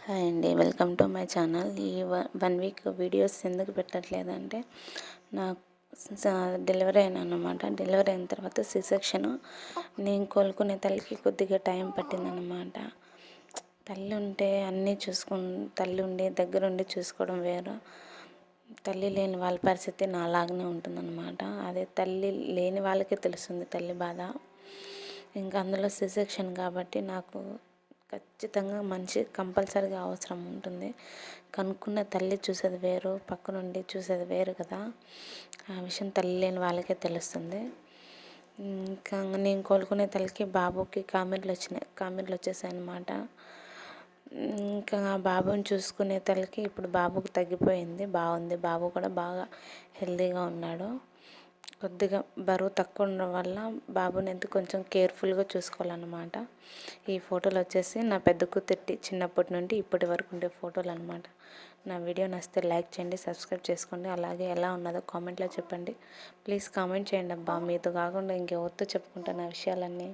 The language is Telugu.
హాయ్ అండి, వెల్కమ్ టు మై ఛానల్. ఈ 1 వీక్ వీడియోస్ ఎందుకు పెట్టట్లేదంటే నాకు డెలివరీ అయినమాట. డెలివరీ అయిన తర్వాత సెక్షన్ నేను కోలుకునే తల్లికి కొద్దిగా టైం పట్టిందన్నమాట. తల్లి ఉంటే అన్నీ తల్లి ఉండి దగ్గరుండి చూసుకోవడం వేరు. తల్లి లేని వాళ్ళ పరిస్థితి నాలాగానే ఉంటుందన్నమాట. అదే తల్లి లేని వాళ్ళకే తెలుస్తుంది తల్లి బాధ. ఇంకా అందులో సెక్షన్ కాబట్టి నాకు ఖచ్చితంగా కంపల్సరీగా అవసరం ఉంటుంది. కనుక్కున్న తల్లి చూసేది వేరు, పక్క నుండి చూసేది వేరు కదా. ఆ విషయం తల్లి లేని వాళ్ళకే తెలుస్తుంది. ఇంకా నేను కోలుకునే తల్లికి బాబుకి కామెర్లు వచ్చేసాయి అన్నమాట. ఇంకా బాబుని చూసుకునే తల్లికి ఇప్పుడు బాబుకి తగ్గిపోయింది, బాగుంది. బాబు కూడా బాగా హెల్తీగా ఉన్నాడు. కొద్దిగా బరువు తక్కువ ఉండడం వల్ల బాబుని కొంచెం కేర్ఫుల్గా చూసుకోవాలన్నమాట. ఈ ఫోటోలు వచ్చేసి నా పెద్ద కూతుర్టి చిన్నప్పటి నుండి ఇప్పటి వరకు ఉండే ఫోటోలు అనమాట. నా వీడియో నచ్చితే లైక్ చేయండి, సబ్స్క్రైబ్ చేసుకోండి. అలాగే ఎలా ఉన్నదో కామెంట్లో చెప్పండి. ప్లీజ్ కామెంట్ చేయండి అబ్బా. మీతో కాకుండా ఇంకెవరితో చెప్పుకుంటాను ఆ విషయాలన్నీ.